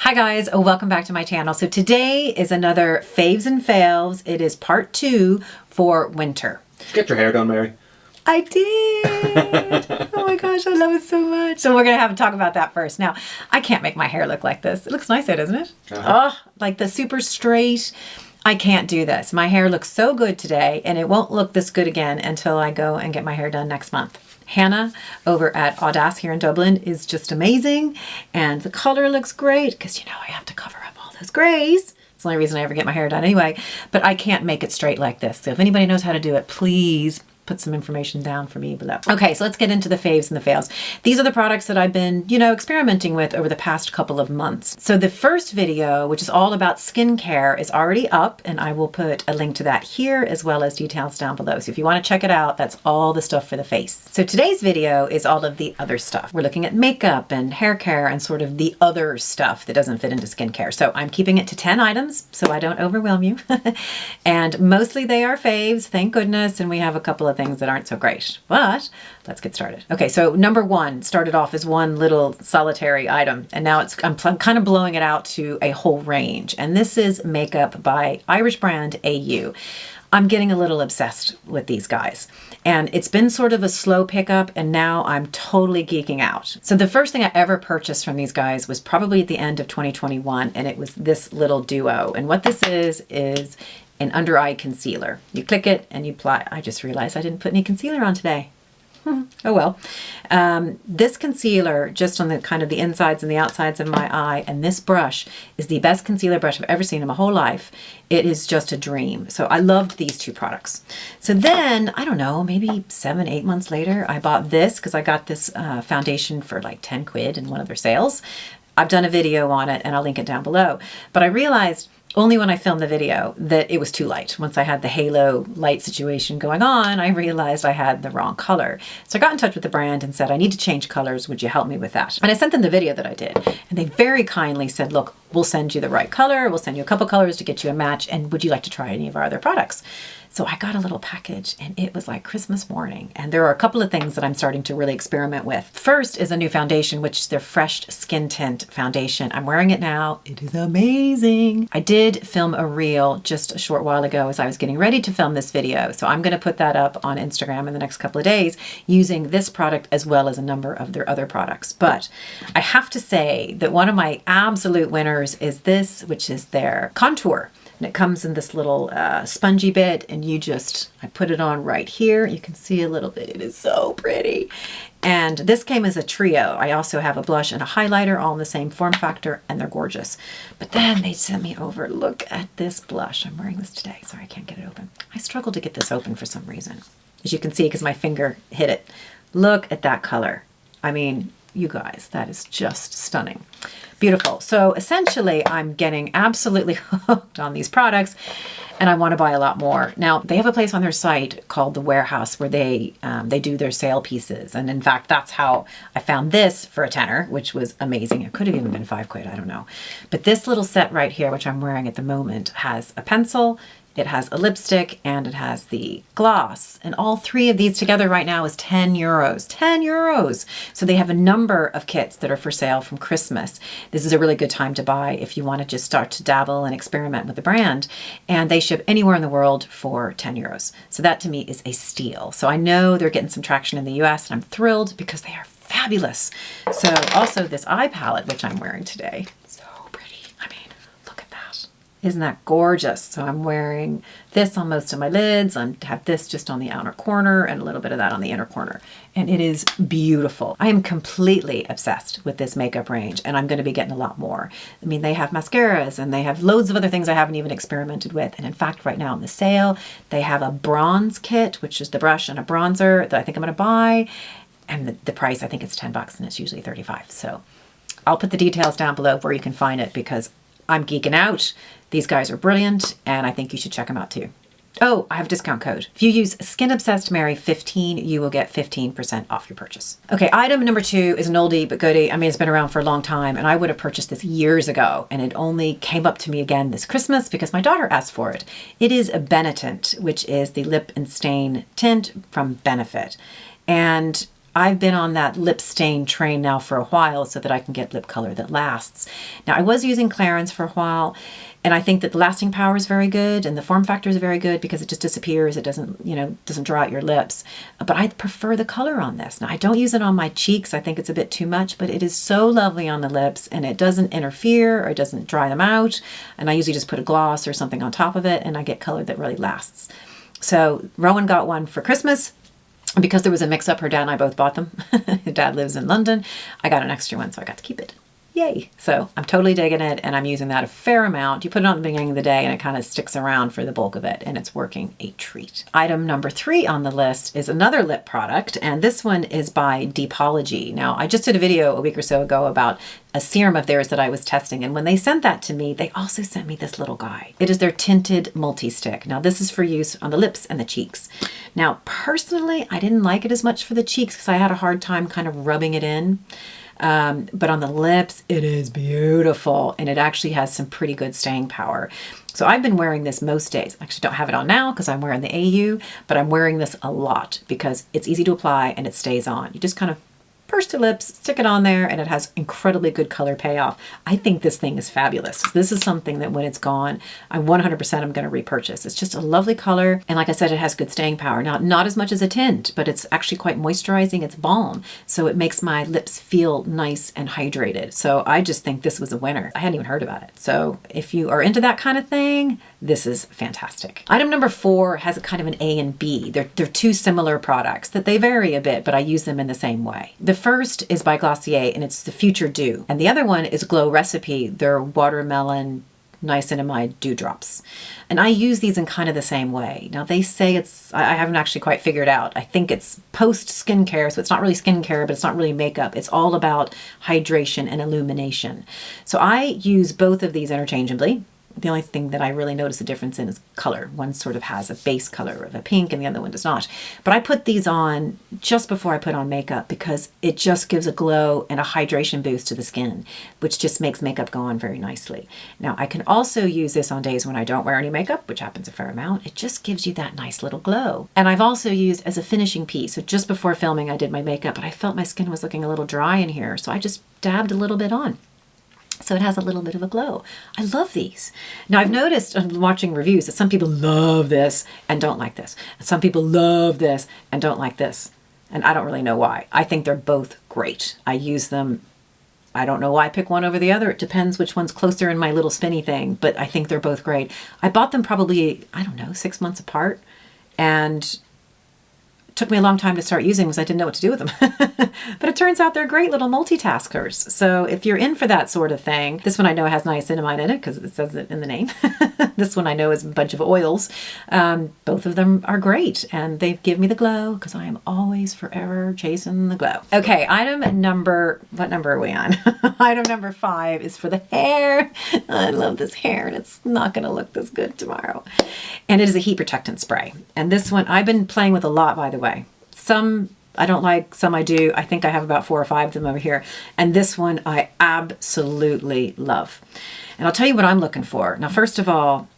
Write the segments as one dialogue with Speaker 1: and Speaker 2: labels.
Speaker 1: Hi guys, welcome back to my channel. So today is another Faves and Fails. It is part 2 for winter.
Speaker 2: Get your hair done, Mary.
Speaker 1: I did. Oh my gosh, I love it so much. So we're going to have to talk about that first. Now, I can't make my hair look like this. It looks nice, doesn't it? Oh, like the super straight. I can't do this. My hair looks so good today, and it won't look this good again until I go and get my hair done next month. Hannah over at Audace here in Dublin is just amazing, and the color looks great because, you know, I have to cover up all those grays. It's the only reason I ever get my hair done anyway, but I can't make it straight like this. So if anybody knows how to do it, please put some information down for me below. Okay, so let's get into the faves and the fails. These are the products that I've been, experimenting with over the past couple of months. So the first video, which is all about skincare, is already up, and I will put a link to that here as well as details down below. So if you want to check it out, that's all the stuff for the face. So today's video is all of the other stuff. We're looking at makeup and hair care and sort of the other stuff that doesn't fit into skincare. So I'm keeping it to 10 items so I don't overwhelm you. And mostly they are faves, thank goodness, and we have a couple of things that aren't so great, but let's get started. Okay, so number 1 started off as one little solitary item, and now I'm kind of blowing it out to a whole range. And this is makeup by Irish brand AU. I'm getting a little obsessed with these guys, and it's been sort of a slow pickup, and now I'm totally geeking out. So the first thing I ever purchased from these guys was probably at the end of 2021, and it was this little duo. And what this is an under eye concealer. You click it and you apply. I just realized I didn't put any concealer on today. Oh well. This concealer, just on the kind of the insides and the outsides of my eye, and this brush is the best concealer brush I've ever seen in my whole life. It is just a dream. So I loved these two products. So then, I don't know, maybe 7-8 months later, I bought this because I got this foundation for like 10 quid in one of their sales. I've done a video on it and I'll link it down below. But I realized only when I filmed the video that it was too light. Once I had the halo light situation going on, I realized I had the wrong color. So I got in touch with the brand and said, I need to change colors. Would you help me with that? And I sent them the video that I did. And they very kindly said, look, we'll send you the right color. We'll send you a couple colors to get you a match. And would you like to try any of our other products? So I got a little package and it was like Christmas morning. And there are a couple of things that I'm starting to really experiment with. First is a new foundation, which is their Fresh Skin Tint foundation. I'm wearing it now. It is amazing. I did film a reel just a short while ago as I was getting ready to film this video. So I'm going to put that up on Instagram in the next couple of days using this product as well as a number of their other products. But I have to say that one of my absolute winners is this, which is their contour. And it comes in this little spongy bit, and I put it on right here. You can see a little bit. It is so pretty. And this came as a trio. I also have a blush and a highlighter all in the same form factor, and they're gorgeous. But then they sent me over, look at this blush. I'm wearing this today. Sorry, I can't get it open. I struggle to get this open for some reason. As you can see, because my finger hit it. Look at that color. I mean, you guys, that is just stunning. Beautiful. So essentially, I'm getting absolutely hooked on these products, and I want to buy a lot more. Now, they have a place on their site called The Warehouse where they do their sale pieces. And in fact, that's how I found this for a tenner, which was amazing. It could have even been 5 quid, I don't know. But this little set right here, which I'm wearing at the moment, has a pencil, it has a lipstick, and it has the gloss. And all 3 of these together right now is 10 euros. 10 euros! So they have a number of kits that are for sale from Christmas. This is a really good time to buy if you want to just start to dabble and experiment with the brand. And they ship anywhere in the world for 10 euros. So that to me is a steal. So I know they're getting some traction in the US, and I'm thrilled because they are fabulous. So also this eye palette, which I'm wearing today. So pretty. I mean, look at that. Isn't that gorgeous? So I'm wearing this on most of my lids. I have this just on the outer corner and a little bit of that on the inner corner. And it is beautiful. I am completely obsessed with this makeup range, and I'm going to be getting a lot more. I mean, they have mascaras and they have loads of other things I haven't even experimented with. And in fact, right now on the sale, they have a bronze kit, which is the brush and a bronzer that I think I'm going to buy. And the price, I think it's 10 bucks and it's usually 35. So I'll put the details down below where you can find it because I'm geeking out. These guys are brilliant, and I think you should check them out too. Oh, I have a discount code. If you use SkinObsessedMary15, you will get 15% off your purchase. Okay, item number 2 is an oldie but goodie. I mean, it's been around for a long time, and I would have purchased this years ago, and it only came up to me again this Christmas because my daughter asked for it. It is a Benetint, which is the lip and stain tint from Benefit. And I've been on that lip stain train now for a while so that I can get lip color that lasts. Now, I was using Clarins for a while, and I think that the lasting power is very good and the form factor is very good because it just disappears. It doesn't, doesn't draw out your lips. But I prefer the color on this. Now, I don't use it on my cheeks. I think it's a bit too much, but it is so lovely on the lips, and it doesn't interfere or it doesn't dry them out. And I usually just put a gloss or something on top of it, and I get color that really lasts. So Rowan got one for Christmas. Because there was a mix-up, her dad and I both bought them. Her dad lives in London. I got an extra one, so I got to keep it. Yay. So I'm totally digging it, and I'm using that a fair amount. You put it on at the beginning of the day, and it kind of sticks around for the bulk of it, and it's working a treat. Item number 3 on the list is another lip product, and this one is by Deepology. Now, I just did a video a week or so ago about a serum of theirs that I was testing, and when they sent that to me, they also sent me this little guy. It is their tinted multi-stick. Now, this is for use on the lips and the cheeks. Now, personally, I didn't like it as much for the cheeks because I had a hard time kind of rubbing it in. But on the lips, it is beautiful, and it actually has some pretty good staying power. So I've been wearing this most days. I actually don't have it on now because I'm wearing the AU, but I'm wearing this a lot because it's easy to apply and it stays on. You just kind of purse your lips, stick it on there, and it has incredibly good color payoff. I think this thing is fabulous. This is something that when it's gone, I 100% am going to repurchase. It's just a lovely color, and like I said, it has good staying power. Now, not as much as a tint, but it's actually quite moisturizing. It's balm, so it makes my lips feel nice and hydrated. So I just think this was a winner. I hadn't even heard about it. So if you are into that kind of thing, this is fantastic. Item number 4 has a kind of an A and B. They're two similar products that they vary a bit, but I use them in the same way. The first is by Glossier, and it's the Future Dew. And the other one is Glow Recipe, their watermelon niacinamide dewdrops. And I use these in kind of the same way. Now they say I haven't actually quite figured out. I think it's post skincare, so it's not really skincare, but it's not really makeup. It's all about hydration and illumination. So I use both of these interchangeably. The only thing that I really notice a difference in is color. One sort of has a base color of a pink and the other one does not. But I put these on just before I put on makeup because it just gives a glow and a hydration boost to the skin, which just makes makeup go on very nicely. Now, I can also use this on days when I don't wear any makeup, which happens a fair amount. It just gives you that nice little glow. And I've also used as a finishing piece. So just before filming, I did my makeup, but I felt my skin was looking a little dry in here. So I just dabbed a little bit on. So it has a little bit of a glow. I love these. Now I've noticed watching reviews that some people love this and don't like this. And some people love this and don't like this. And I don't really know why. I think they're both great. I use them. I don't know why I pick one over the other. It depends which one's closer in my little spinny thing, but I think they're both great. I bought them probably, 6 months apart, and took me a long time to start using because I didn't know what to do with them. But it turns out they're great little multitaskers. So if you're in for that sort of thing, this one I know has niacinamide in it because it says it in the name. This one I know is a bunch of oils. Both of them are great, and they give me the glow because I am always forever chasing the glow. Okay, what number are we on? Item number 5 is for the hair. I love this hair, and it's not going to look this good tomorrow. And it is a heat protectant spray. And this one I've been playing with a lot, by the way. Some I don't like, some I do. I think I have about 4 or 5 of them over here. And this one I absolutely love. And I'll tell you what I'm looking for. Now, first of all,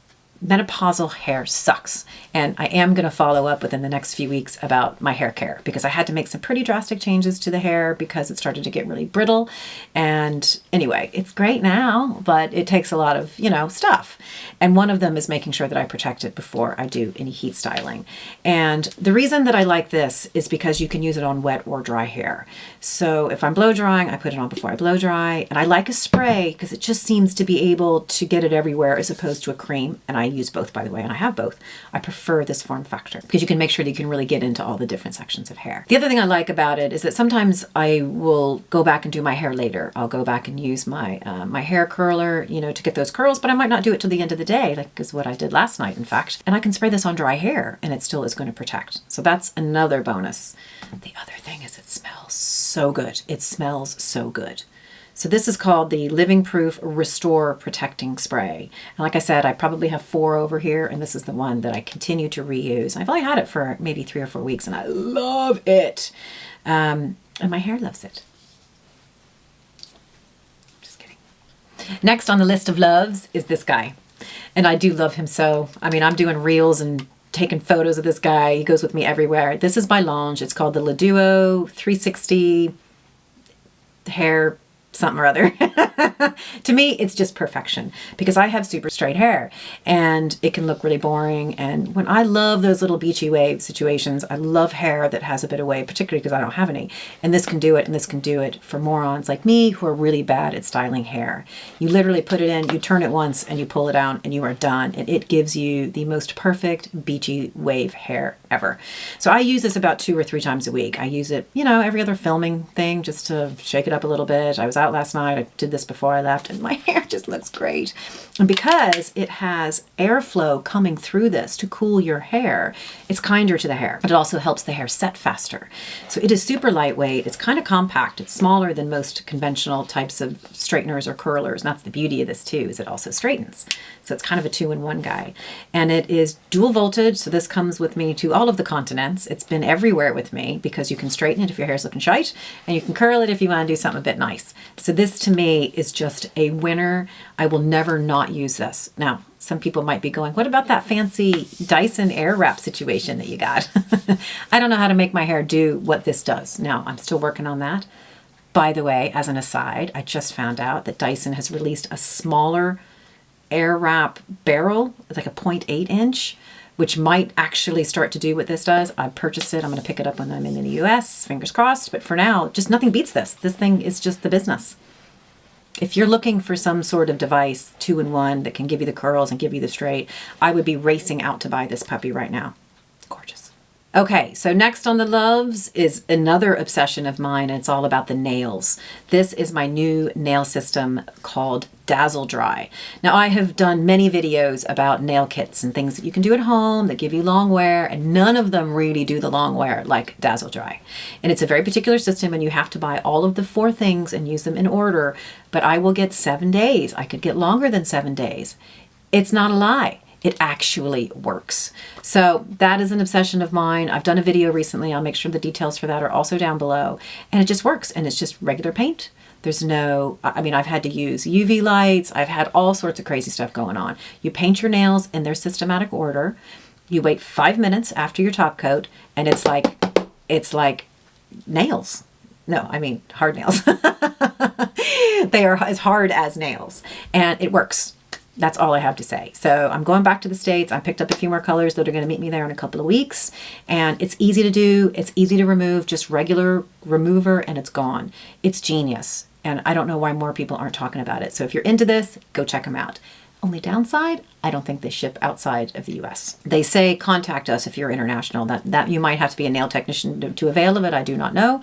Speaker 1: menopausal hair sucks. And I am going to follow up within the next few weeks about my hair care because I had to make some pretty drastic changes to the hair because it started to get really brittle. And anyway, it's great now, but it takes a lot of, stuff. And one of them is making sure that I protect it before I do any heat styling. And the reason that I like this is because you can use it on wet or dry hair. So if I'm blow drying, I put it on before I blow dry. And I like a spray because it just seems to be able to get it everywhere as opposed to a cream. And I use both, by the way, and I have both. I prefer this form factor because you can make sure that you can really get into all the different sections of hair. The other thing I like about it is that sometimes I will go back and do my hair later. I'll go back and use my my hair curler, to get those curls, but I might not do it till the end of the day, like is what I did last night, in fact. And I can spray this on dry hair and it still is going to protect. So that's another bonus. The other thing is it smells so good. It smells so good. So this is called the Living Proof Restore Protecting Spray. And like I said, I probably have 4 over here, and this is the one that I continue to reuse. I've only had it for maybe 3 or 4 weeks, and I love it. And my hair loves it. Just kidding. Next on the list of loves is this guy. And I do love him so. I mean, I'm doing reels and taken photos of this guy. He goes with me everywhere. This is by Lange. It's called the Le Duo 360 hair something or other. To me, it's just perfection because I have super straight hair and it can look really boring. And when I love those little beachy wave situations, I love hair that has a bit of wave, particularly because I don't have any. And this can do it, and this can do it for morons like me who are really bad at styling hair. You literally put it in, you turn it once and you pull it out and you are done. And it gives you the most perfect beachy wave hair ever. So I use this about 2 or 3 times a week. I use it, every other filming thing just to shake it up a little bit. I was out last night. I did this before I left and my hair just looks great. And because it has airflow coming through this to cool your hair, it's kinder to the hair, but it also helps the hair set faster. So it is super lightweight. It's kind of compact. It's smaller than most conventional types of straighteners or curlers. And that's the beauty of this too, is it also straightens. So it's kind of a 2-in-1 guy. And it is dual voltage. So this comes with me to all of the continents. It's been everywhere with me because you can straighten it if your hair's looking shite and you can curl it if you want to do something a bit nice. So this to me is just a winner. I will never not use this. Now, some people might be going, what about that fancy Dyson Airwrap situation that you got? I don't know how to make my hair do what this does. Now, I'm still working on that. By the way, as an aside, I just found out that Dyson has released a smaller Airwrap barrel, like a 0.8 inch, which might actually start to do what this does. I purchased it. I'm going to pick it up when I'm in the US, fingers crossed. But for now, just nothing beats this. This thing is just the business. If you're looking for some sort of device, 2-in-1 that can give you the curls and give you the straight, I would be racing out to buy this puppy right now. It's gorgeous. Okay, so next on the loves is another obsession of mine, and it's all about the nails. This is my new nail system called Dazzle Dry. Now, I have done many videos about nail kits and things that you can do at home that give you long wear, and none of them really do the long wear like Dazzle Dry. And it's a very particular system, and you have to buy all of the 4 things and use them in order, but I will get 7 days. I could get longer than 7 days. It's not a lie. It actually works. So that is an obsession of mine. I've done a video recently. I'll make sure the details for that are also down below. And it just works. And it's just regular paint. There's no, I've had to use UV lights. I've had all sorts of crazy stuff going on. You paint your nails in their systematic order. You wait 5 minutes after your top coat, and it's like nails. No, I mean hard nails. They are as hard as nails. And it works. That's all I have to say. So I'm going back to the States. I picked up a few more colors that are going to meet me there in a couple of weeks. And it's easy to do. It's easy to remove. Just regular remover and it's gone. It's genius. And I don't know why more people aren't talking about it. So if you're into this, go check them out. Only downside, I don't think they ship outside of the US. They say contact us if you're international. That you might have to be a nail technician to avail of it. I do not know.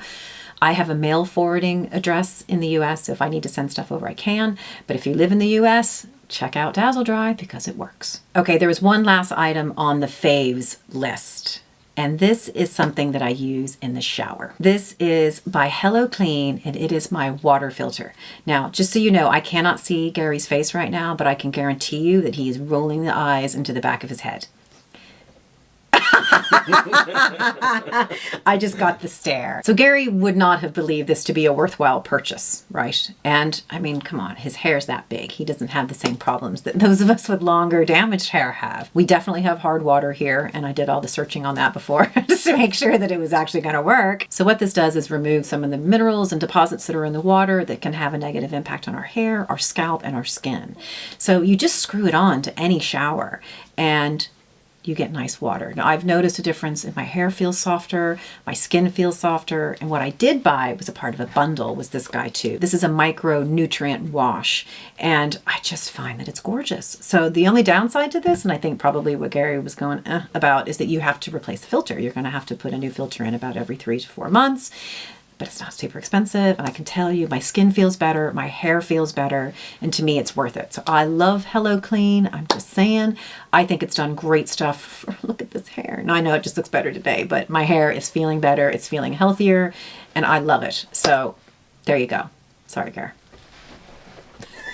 Speaker 1: I have a mail forwarding address in the US. If I need to send stuff over, I can. But if you live in the US, check out Dazzle Dry because it works. Okay, there was one last item on the Faves list. And this is something that I use in the shower. This is by Hello Clean, and it is my water filter. Now, just so you know, I cannot see Gary's face right now, but I can guarantee you that he is rolling the eyes into the back of his head. I just got the stare. So Gary would not have believed this to be a worthwhile purchase, right? And I mean, come on, his hair's that big. He doesn't have the same problems that those of us with longer damaged hair have. We definitely have hard water here, and I did all the searching on that before just to make sure that it was actually going to work. So what this does is remove some of the minerals and deposits that are in the water that can have a negative impact on our hair, our scalp, and our skin. So you just screw it on to any shower and you get nice water. Now, I've noticed a difference in my hair feels softer, my skin feels softer, and what I did buy was a part of a bundle was this guy too. This is a micronutrient wash, and I just find that it's gorgeous. So the only downside to this, and I think probably what Gary was going about, is that you have to replace the filter. You're going to have to put a new filter in about every 3 to 4 months. But it's not super expensive, and I can tell you my skin feels better, my hair feels better, and to me it's worth it. So I love Hello Clean. I'm just saying, I think it's done great stuff. Look at this hair. Now I know it just looks better today, but my hair is feeling better, it's feeling healthier, and I love it. So there you go. Sorry, Gar.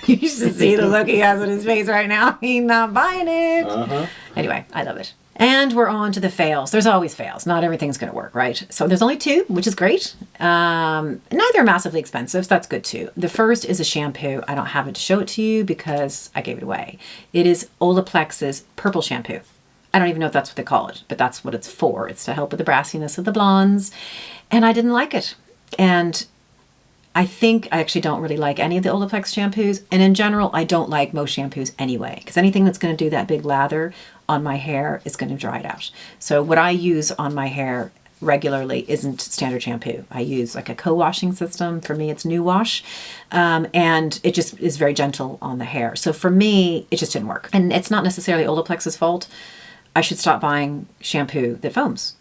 Speaker 1: You should see the look he has on his face right now. He's not buying it. Anyway, I love it. And we're on to the fails. There's always fails. Not everything's going to work, right? So there's only 2, which is great. Neither are massively expensive, so that's good too. The first is a shampoo. I don't have it to show it to you because I gave it away. It is Olaplex's purple shampoo. I don't even know if that's what they call it, but that's what it's for. It's to help with the brassiness of the blondes. And I didn't like it. And I think I actually don't really like any of the Olaplex shampoos. And in general, I don't like most shampoos anyway, because anything that's going to do that big lather on my hair is going to dry it out. So what I use on my hair regularly isn't standard shampoo. I use like a co-washing system. For me, it's New Wash. And it just is very gentle on the hair. So for me, it just didn't work. And it's not necessarily Olaplex's fault. I should stop buying shampoo that foams.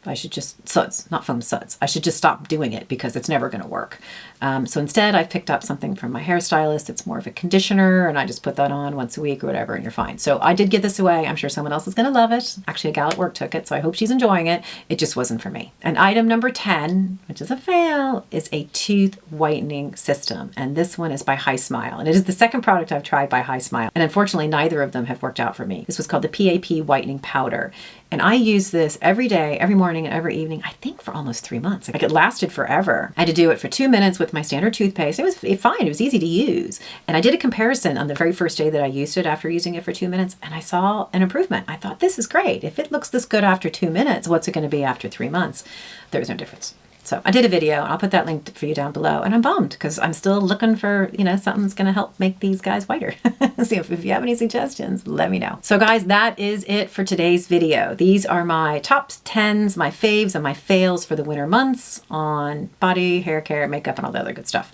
Speaker 1: I should just, suds, not foam suds. I should just stop doing it because it's never going to work. So instead, I've picked up something from my hairstylist. It's more of a conditioner, and I just put that on once a week or whatever, and you're fine. So I did give this away. I'm sure someone else is going to love it. Actually, a gal at work took it, so I hope she's enjoying it. It just wasn't for me. And item number 10, which is a fail, is a tooth whitening system. And this one is by High Smile. And it is the second product I've tried by High Smile. And unfortunately, neither of them have worked out for me. This was called the PAP Whitening Powder. And I use this every day, every morning and every evening, I think for almost 3 months. Like it lasted forever. I had to do it for 2 minutes with my standard toothpaste. It was fine. It was easy to use. And I did a comparison on the very first day that I used it after using it for 2 minutes, and I saw an improvement. I thought, this is great. If it looks this good after 2 minutes, what's it going to be after 3 months? There was no difference. So I did a video. I'll put that link for you down below. And I'm bummed because I'm still looking for, something that's going to help make these guys whiter. So if you have any suggestions, let me know. So guys, that is it for today's video. These are my top 10s, my faves, and my fails for the winter months on body, hair care, makeup, and all the other good stuff.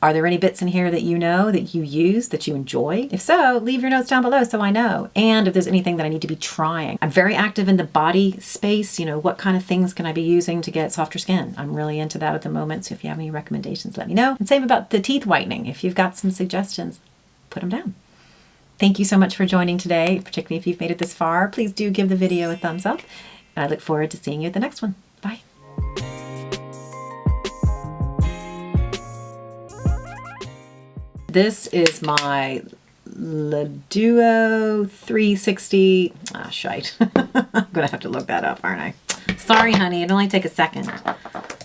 Speaker 1: Are there any bits in here that you know, that you use, that you enjoy? If so, leave your notes down below so I know. And if there's anything that I need to be trying. I'm very active in the body space. What kind of things can I be using to get softer skin? I'm really into that at the moment. So if you have any recommendations, let me know. And same about the teeth whitening. If you've got some suggestions, put them down. Thank you so much for joining today, particularly if you've made it this far. Please do give the video a thumbs up. And I look forward to seeing you at the next one. Bye. This is my Duo 360. Ah, shite. I'm gonna have to look that up, aren't I? Sorry, honey. It'll only take a second.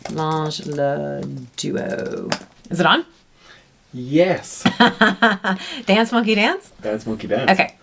Speaker 1: Lange Le Duo. Is it on?
Speaker 2: Yes.
Speaker 1: Dance, monkey, dance?
Speaker 2: Dance, monkey, dance.
Speaker 1: Okay.